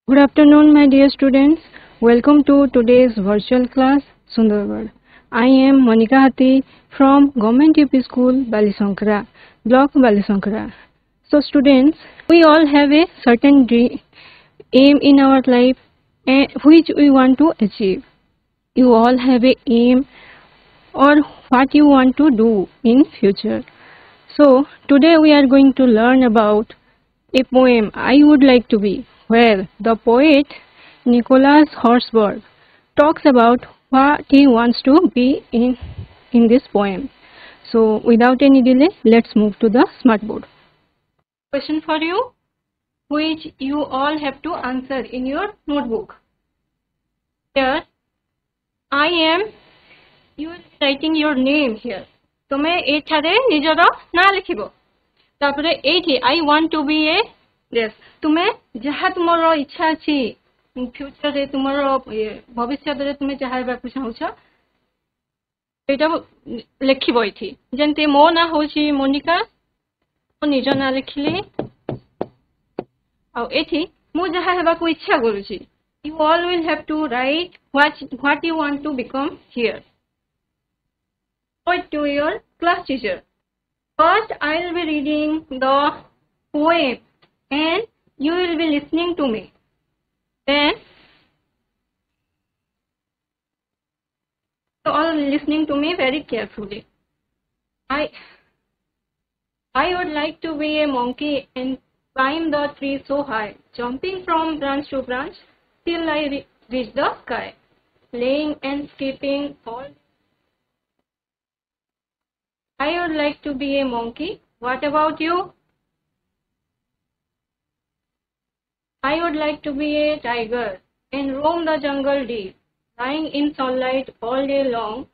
Good afternoon, my dear students. Welcome to today's virtual class, Sundargarh. I am Monica Hathi from Government UP School, Balisankara, Block Balisankara. So, students, we all have a certain aim in our life which we want to achieve. You all have a aim or what you want to do in future. So, today we are going to learn about a poem, I Would Like to Be, where the poet Nicholas Horsburgh talks about what he wants to be in this poem. So without any delay, let's move to the smart board. Question for you, which you all have to answer in your notebook. Here, you are writing your name here. तुमे एठारे निजर ना लिखिबो तापरे एठी I want to be a this तुमे जहा तुमरो इच्छा अछि फ्यूचर रे तुमरो भविष्य रे तुमे जहा बाकु चाहउछ एटा लिखिबो एठी जंते मो ना होची मोनिका मो निज ना लिखिले आ एठी मु जहा हेबाकु इच्छा करूची you all will have to write what you want to become here to your class teacher. First, I will be reading the poem and you will be listening to me. Then, you all listening to me very carefully. I would like to be a monkey and climb the tree so high, jumping from branch to branch till I reach the sky, playing and skipping all. I would like to be a monkey. What about you? I would like to be a tiger and roam the jungle deep, lying in sunlight all day long,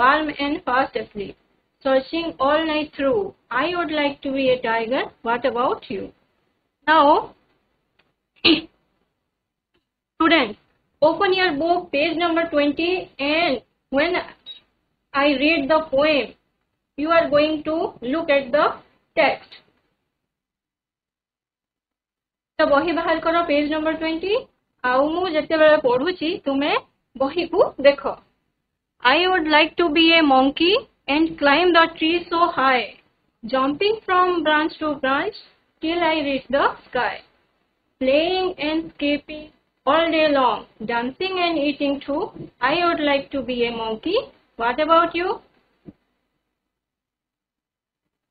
warm and fast asleep, searching all night through. I would like to be a tiger. What about you? Now, students, open your book, page number 20, and when I read the poem, you are going to look at the text. तो बही बाहर करो page number 20 आउ मु जते बेले पढुची तुमे बही को देखो. I would like to be a monkey and climb the tree so high, jumping from branch to branch till I reach the sky, playing and skipping all day long, dancing and eating too. I would like to be a monkey. What about you?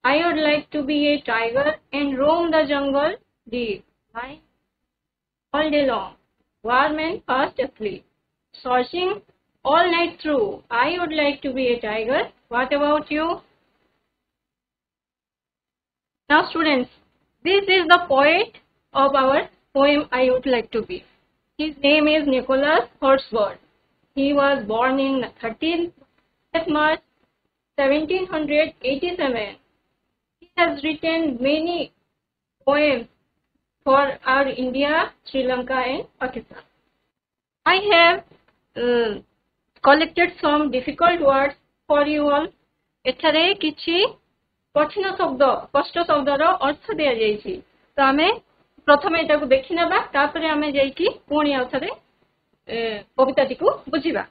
I would like to be a tiger and roam the jungle deep, all day long, warm and fast asleep, searching all night through. I would like to be a tiger. What about you? Now students, this is the poet of our poem I Would Like to Be. His name is Nicholas Horsburgh. He was born in 13th March 1787. He has written many poems for our India, Sri Lanka and Pakistan. I have collected some difficult words for you all. एठारे किछि कठिन शब्द कष्ट शब्दर अर्थ दिया जाइछि तो आमे प्रथमे एटा को देखि नेबा तापरे आमे जाइकि पुणी आउथरे कविताटी को बुझिबा.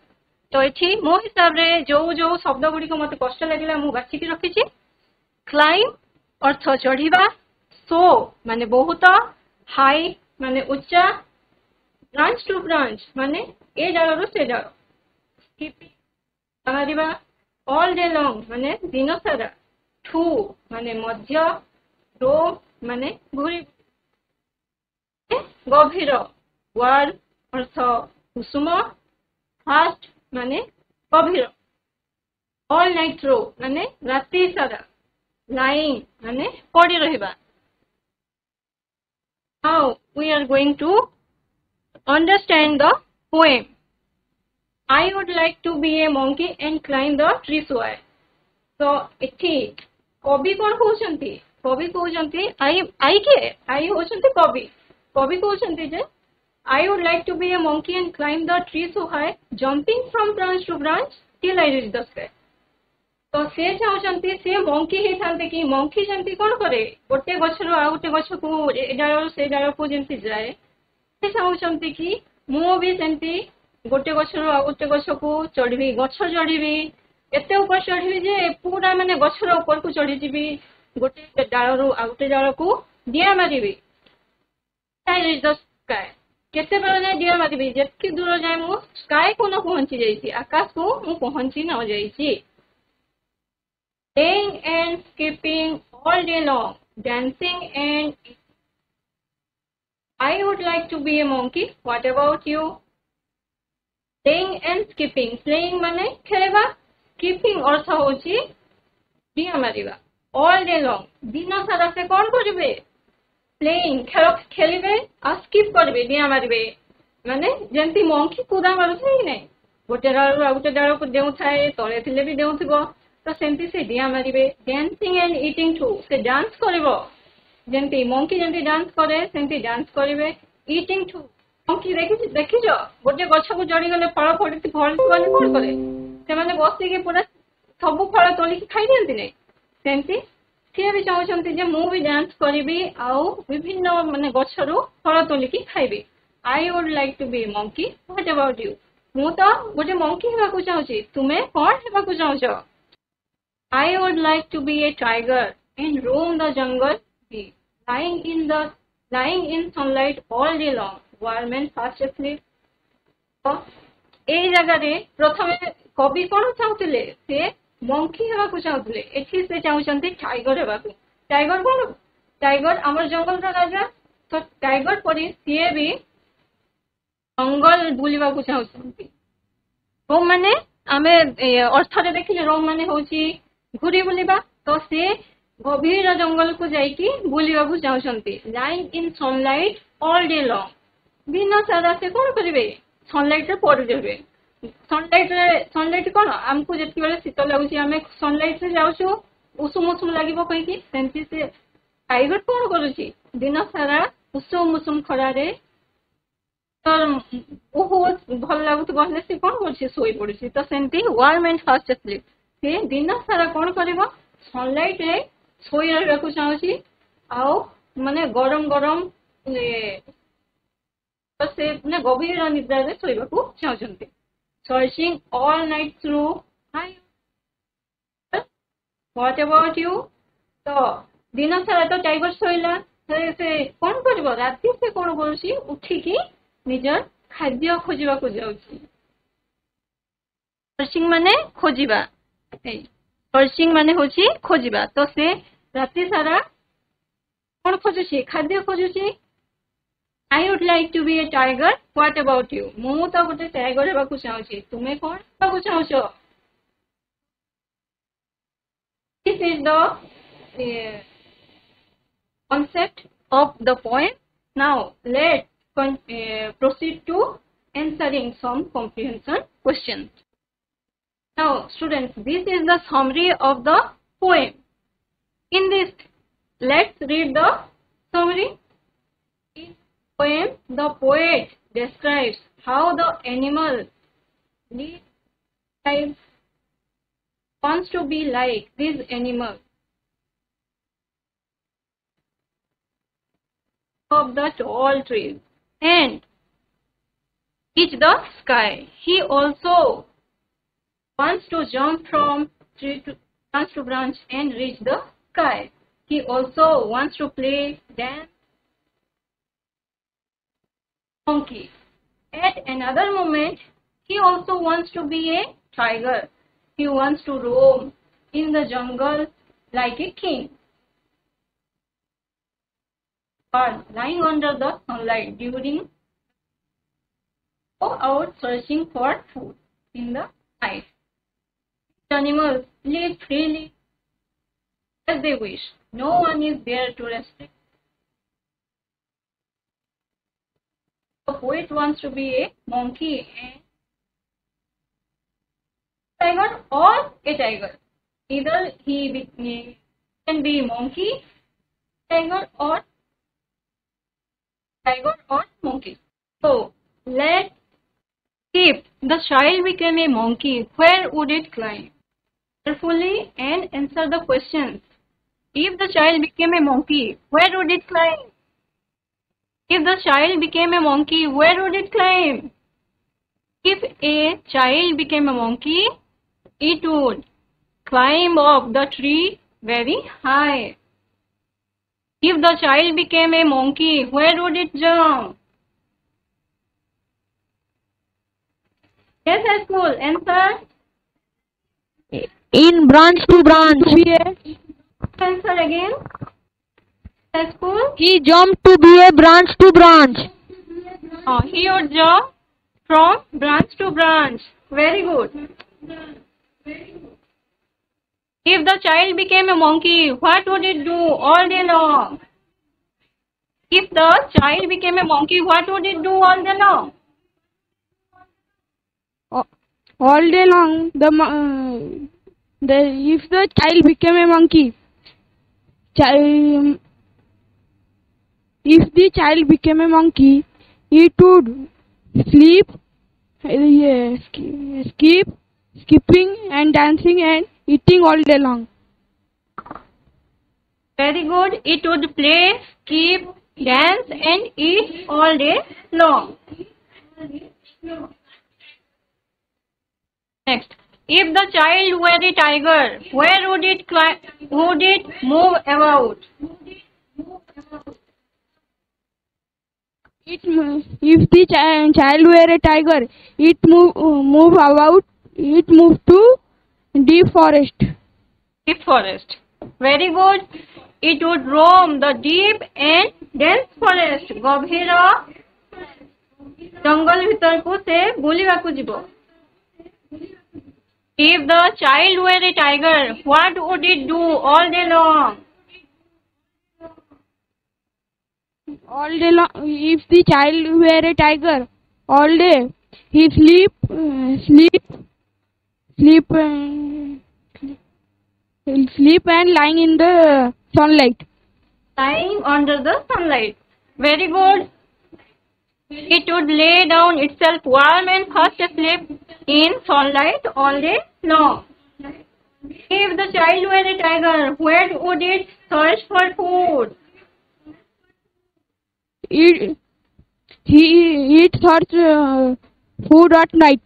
तो एठी मो हिसाब रे जो शब्द गुडी को मते कष्ट लागिला मु बाछि कि रखिछि. क्लाइम अर्थ चढ़िबा, सो माने बहुत, हाई माने उच्चा, ब्रांच टू ब्रांच माने ए डाल रु से डाल, स्किपिंग बाहरिबा, ऑल डे लॉन्ग माने दिन सारा, टू माने मध्य, रो माने घुरी, गभीर, वार अर्थ कुसुम, फास्ट माने गभीर, ऑल नाइट रो माने राति सारा, lying माने पड़ी रहिबा. Now we are going to understand the poem. I would like to be a monkey and climb the tree so high. So एठी कवि कोन होचंती? कवि होचंती आई के आई होचंती कवि. कवि होचंती जे I would like to be a monkey and climb the tree so high, jumping from branch to branch till I reach the sky. तो से चाहते से मंकी ही थांते कि मंकी जंती कौन करे गोटे गछरो आ गोटे गछ को ए डाल से डाल को जंती जाए ଚାହୁଁଛନ୍ତି କି ମୁଁ ବି ସେମିତି ଗୋଟେ ଗଛରୁ ଆଉ ଗୋଟେ ଗଛକୁ ଚଢିବି, ଗଛ ଚଢିବି, ଏତେ ଉପରେ ଚଢିବି ଯେ ପୁରା ମାନେ ଗଛର ଉପରକୁ ଚଢିଯିବି, ଗୋଟେ ଡାଳରୁ ଆଉ ଗୋଟେ ଡାଳକୁ ଡିଆଁ ମାରିବି। କେତେବେଳେ ଯାଏ ଡିଆଁ ମାରିବି, ଯେତିକି ଦୂର ଯାଏ ମୁଁ ସ୍କାଏକୁ ନ ପହଞ୍ଚି ଯାଇଛି, ଆକାଶକୁ ମୁଁ ପହଞ୍ଚି ନ ଯାଇଛି। Playing and skipping all day long, dancing and I would like to be a monkey. What about you? Playing and skipping. Playing माने खेलवा, skipping अर्थ होची डिया मारिबा। All day long, दिन सारा से कौन करिवे? Playing खेलिबे आ skip करिवे, डिया मारिबे। माने जेंती monkey कूदा मारुथे कि नहीं, गोटे डालू आ गोटे डालू को देउ थाए, तळे थिले भी देउ थिबो, तो सेंती से डिया मारिबे। Dancing and eating too, से डांस करिवो, जेंती monkey जेंती डांस करे सेंती डांस करिवे। Eating too, monkey देखिजो गोटे गछ को चढ़ी गले फल पड़ती फल माने कोन करे, से माने बसी के पूरा सब फल तोली के खाई दियंती नै, सेंती से भी चाहछंती जे मु भी डांस करिवि आउ विभिन्न माने गछरु फल तोली के खाइबि। I would like to be a monkey. What about you? मु तो गोटे monkey हेबा को चाहछि, तुमे कोन हेबा को चाहछो? I would like to be a tiger and roam the jungle, be lying in sunlight all day long, warm and fast asleep. तो ए जगह रे प्रथमे कवि कोन चाहुतिले, से मंकी हेबा को चाहुतिले, एठी से चाहुचंती टाइगर हेबा को। टाइगर कोन? टाइगर हमर जंगल रो राजा, तो टाइगर परी सिए भी जंगल बुलिबा को चाहुचंती। रोम माने आमे अर्थ रे देखिले रोम माने होची घुरी बुलिबा, तो से गभीर जंगल को जाइकी बुलिबा को चाहुचंती। Lying in sunlight all day long, दिन सारा से कोन करिवे, सनलाइट रे पड़ी देबे। सनलाइट कोन हमको जेति बेले शीत लागुची आमे सनलाइट रे जाउछु, उषुम उषुम लागिबो कहि कि, सेंती से टाइगर कोन करूची, दिन सारा उषुम उषुम खरा रे तर ओहो भल लागुत बसले से कोन करछि, सोई पड़ुची। तो सेंती वार्म एंड फास्ट स्लीप, से दिन सारा कोन करिवो, सनलाइट रे सोई रहबा को चाहछि, आउ माने गरम गरम तो से माने गभीर निद्रा रे सोइबा को चाहछंती। Searching all night through. Hi. What about you? तो दिन सारा तो टाइगर सोइला, से कोन करबो, राति से कोन करछि, उठी की निजर खाद्य खोजिबा को जाउछि। सर्चिंग माने खोजिबा, सर्चिंग माने होछि खोजिबा, तो से राति सारा कोन खोजुछि, खाद्य खोजुछि। I would like to be a tiger. What about you? मु तो गोटे टाइगर हेबा को चाहछि, तुमे कोन हेबा को चाहछो? This is the concept of the poem. Now let's proceed to answering some comprehension questions. Now students, this is the summary of the poem. In this, let's read the summary. In the poem, the poet describes how the animal lives, wants to be like this animal of the tall trees and reach the sky. He also wants to jump from tree to branch and reach the sky. He also wants to play, dance, monkey. At another moment, he also wants to be a tiger. He wants to roam in the jungle like a king, or lying under the sunlight during go out searching for food in the night. Animals live freely as they wish. No one is there to restrict. The poet wants to be a monkey and tiger or a tiger. Either he can be monkey, tiger or monkey. So let's if the child became a monkey, where would it climb? Carefully and answer the questions. If the child became a monkey, where would it climb? If the child became a monkey, where would it climb? If a child became a monkey, it would climb up the tree very high. If the child became a monkey, where would it jump? Yes, school. Answer. In branch to branch. Answer again. School. He jumped to be a branch to branch. He would jump from branch to branch. Very good. If the child became a monkey, what would it do all day long? If the child became a monkey, what would it do all day long? All day long, if the child became a monkey, if the child became a monkey, it would sleep, skipping and dancing and eating all day long. Very good. It would play, skip, dance and eat all day long. Next, if the child were a tiger, where would it move about? If the child were a tiger, it move about. It move to deep forest. Deep forest. Very good. It would roam the deep and dense forest. गभीर जंगल भीतर को से बुलिबा को जीवो. If the child were a tiger, what would it do all day long? All day long. If the child were a tiger, all day he sleep and lying in the sunlight. Lying under the sunlight. Very good. It would lay down itself warm and fast asleep in sunlight all day long. If the child were a tiger, where would it search for food? It search food at night.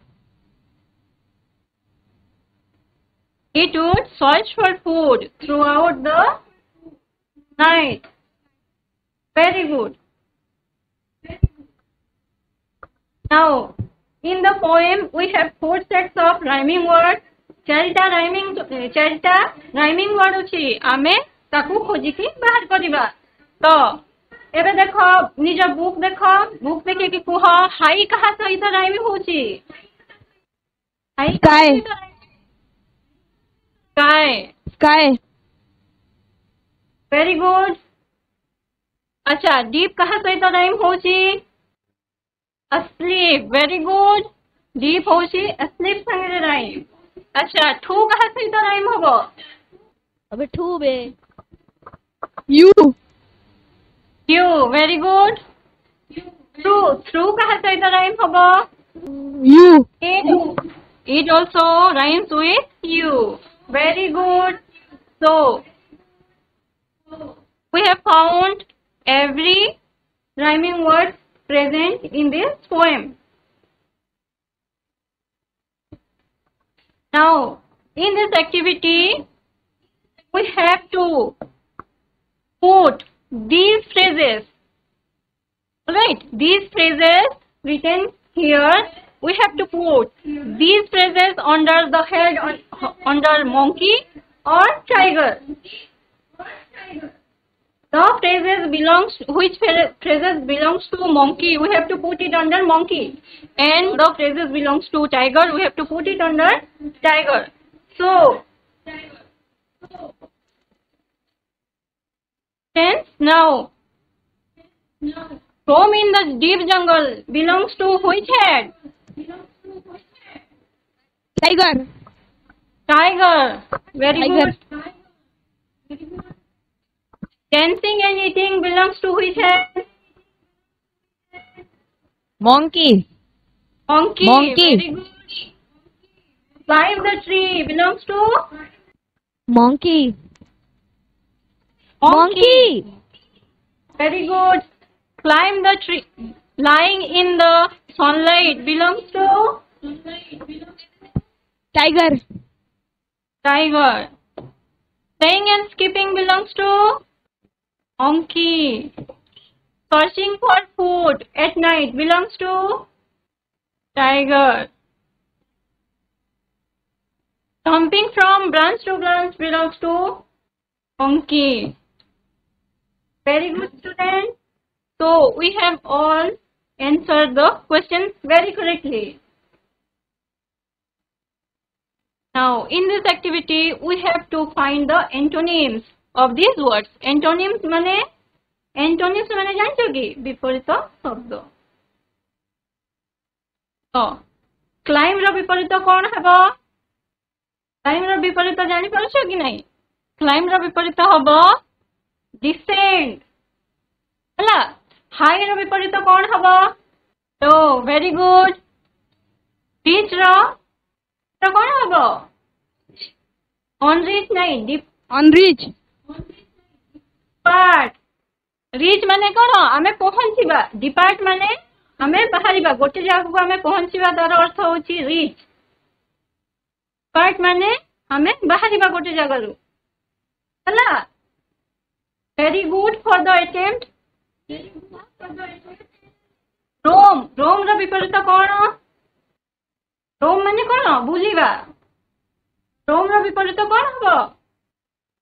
It would search for food throughout the night. Very good. Now, in the poem, we have 4 sets of rhyming words. चारिटा rhyming word अछि. आमे ताकू खोजिकी बाहर करिबा. तो एबे देखो निज बुक देखि कि कुह हाई कहा सहित राइमिंग होछि. High sky. Very good. अच्छा, deep कहा सहित राइम होछि. asleep. Very good. deep होछि asleep संगे राइम. अच्छा, ठू कहा सहित राइम होबो. अबे ठू बे. You. Very good. through कहा सहित राइम होबो. You. It also rhymes with you. Very good. So, we have found every rhyming word present in this poem. Now, in this activity, we have to put these phrases. Right? These phrases written here, we have to put these phrases under the head under monkey or tiger. Which phrases belongs to monkey, we have to put it under monkey, and the phrases belongs to tiger, we have to put it under tiger. So, now, roam in the deep jungle belongs to which head? Tiger. Very good. Dancing and eating belongs to which head? Monkey. Very good. Climb the tree belongs to? Monkey. Very good. climb the tree, lying in the sunlight belongs to tiger, tiger. Playing and skipping belongs to monkey. Searching for food at night belongs to tiger. Jumping from branch to branch belongs to monkey. Very good, students. So we have all answered the questions very correctly. Now in this activity we have to find the antonyms of these words. Antonyms mane जानते कि विपरीत शब्द. तो climb रो विपरीत कौन हेबो? Climb रो विपरीत जानि परछ कि नहीं? क्लाइम रो विपरीत हेबो डिसेंड. हला हाई रो विपरीत कौन हेबो? तो वेरी गुड. रीच रो तो कौन हेबो? ऑन रीच नहीं, डिप on reach, डिपार्ट. रीच माने कौन? आमे पहुंचीबा. डिपार्ट माने आमे बाहरिबा. गोटे जगह को आमे पहुंचीबा तार अर्थ होची रीच. डिपार्ट माने आमे बाहरिबा गोटे जगह रु. हला very good for the attempt. रोम. रोम रो विपरीत कौन? रोम माने कौन? बुलिबा. रोम रो विपरीत कौन हबो?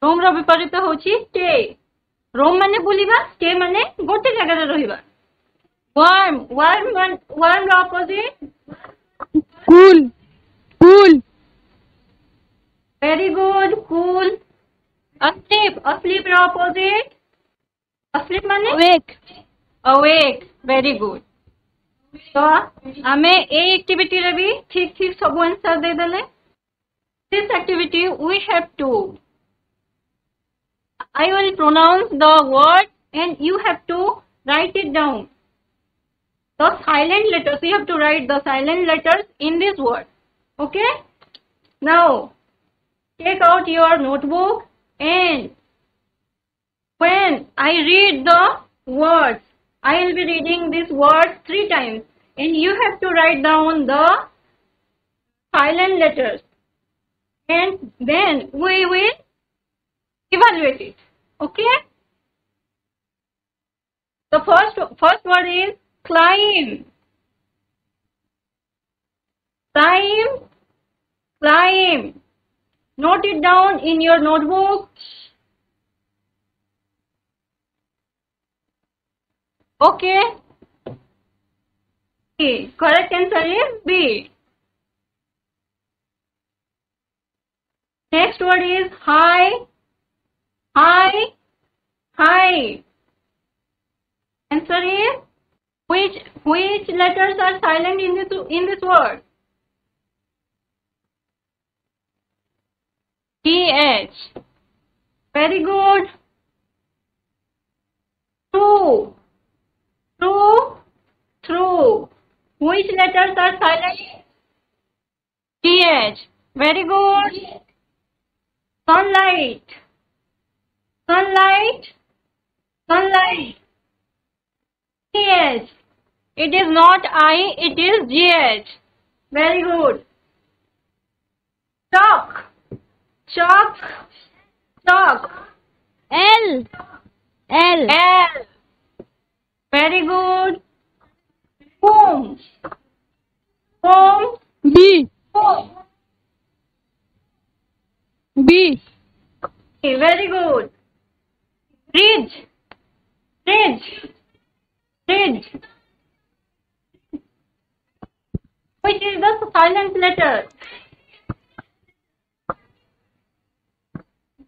रोम रो विपरीत होची स्टे. रोम माने बुलिबा, स्टे माने गोटे जगह रे रहिबा. वार्म. वार्म रो opposite cool, cool, very good. Cool. Asleep. Asleep रो अपोजिट अस्लीप माने awake, अवेक. Very good. तो आमे ए एक्टिविटी रे भी ठीक ठीक सब आंसर दे देले. This activity we have to, I will pronounce the word and you have to write it down. The silent letters, you have to write the silent letters in this word. Okay? Now, take out your notebook and when I read the words, I will be reading this word 3 times and you have to write down the silent letters and then we will evaluate it. Okay? The first word is climb. Climb. Climb. Note it down in your notebook. Okay? B. Correct answer is B. Next word is high. High. High. Answer is which letters are silent in this word? TH. Very good. True. True. True. Which letters are silent? TH. Very good. Sunlight. Sunlight. Sunlight. TH. It is not I, it is GH. Very good. Chalk. Chalk. Chalk. L, L, L. Very good. Comb. Comb. B, Comb. B, Very good. Bridge. Bridge. Bridge. Which is the silent letter?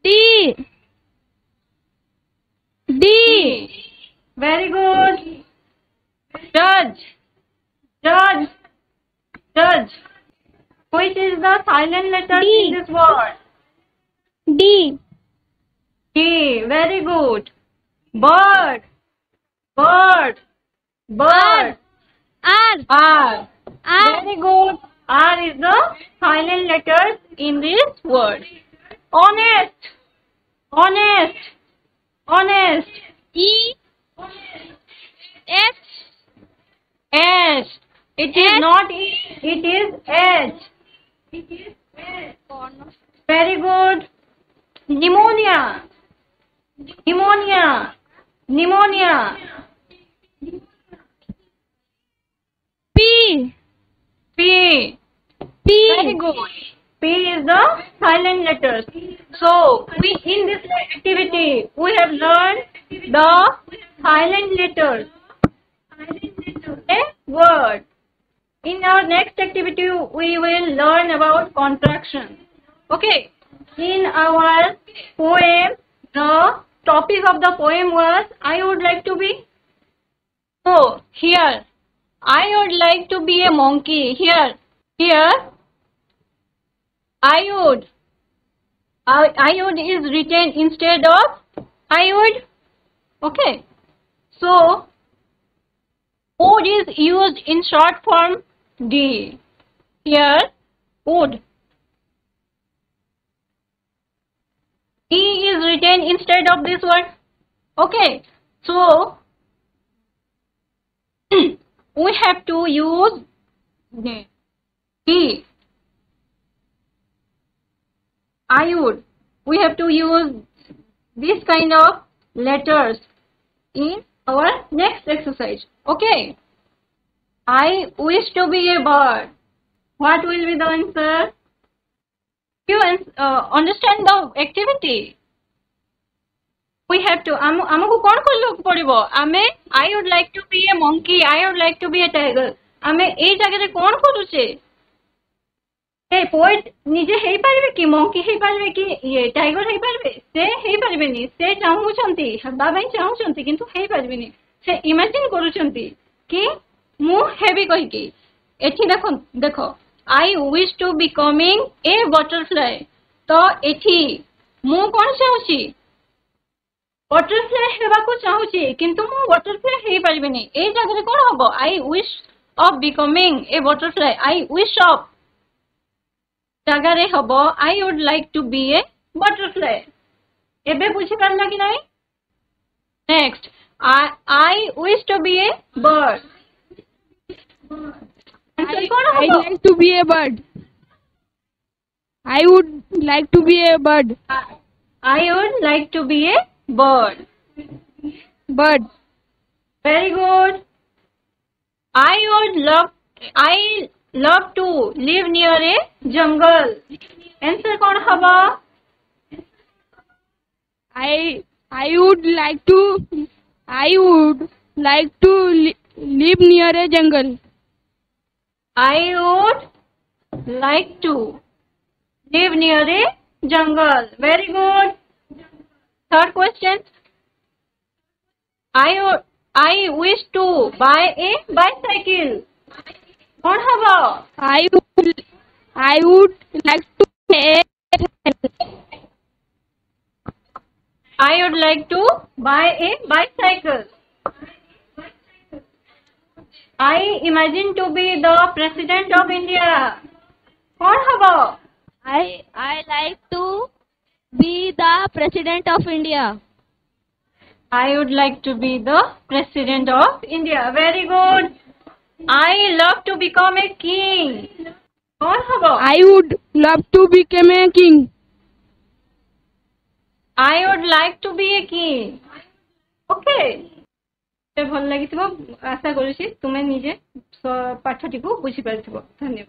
D, D, Very good. Judge. Judge. Judge. Which is the silent letter D. in this word? D, D. Very good. Bird. Bird. Bird. R, R. R, Very good. R is the silent letter in this word. Honest. Honest. Honest. E, H. H. It is not E. It is H. It is H. Very good. Pneumonia. Pneumonia. Pneumonia. P. P. P. Very good. P is the silent letters. So, in this activity, we have learned the silent letters. A word. In our next activity, we will learn about contraction. Okay. In our poem, the topic of the poem was I would like to be. So, here, I would like to be a monkey. Here, I would is written instead of I would. Okay. So, would is used in short form D. Here, would. E is written instead of this word. Okay. So, we have to use D. I would. We have to use this kind of letters in our next exercise. Okay. I wish to be a bird. What will be the answer? You understand the activity. We have to. आमको कौन करलो पड़िबो? आमे I would like to be a monkey. I would like to be a tiger. आमे ए जगह रे कौन करूचे? ए poet निजे हेई पारबे कि monkey हेई पारबे कि ये tiger हेई पारबे? से हेई पारबेनी. से चाहूचंती. हबा भाई चाहूचंती किंतु हेई पारबेनी. से इमेजिन करूचंती कि मु हेबी कहि कि एठी देखो I wish to becoming a butterfly. तो एठी मु कौन चाहूची? बटरफ्लाई हेबाकू चाहूची किंतु मु बटरफ्लाई हेई पारबेनी. ए जगह रे कोन हबो? I wish of becoming a butterfly. I wish of जगह रे हबो I would like to be a butterfly. एबे बुझी पारला कि नाही? Next, I wish to be a bird. I'd like to be a bird. I would like to be a bird. I would like to be a bird. Bird. Very good. I love to live near a jungle. Answer कौन हवा? I would like to live near a jungle. I would like to live near a jungle. Very good. Third question. I wish to buy a bicycle. कौन हवा? I would like to I would like to buy a bicycle. I imagine to be the President of India. कौन हवा? I like to be the President of India. I would like to be the President of India. Very good. I love to become a king. कौन हवा? I would love to become a king. I would like to be a king. Okay. ଭଲ ଲାଗିଥିବ ଆଶା କରୁଛି ତୁମେ ନିଜେ ପାଠଟିକୁ ବୁଝିପାରିଥିବ। ଧନ୍ୟବାଦ।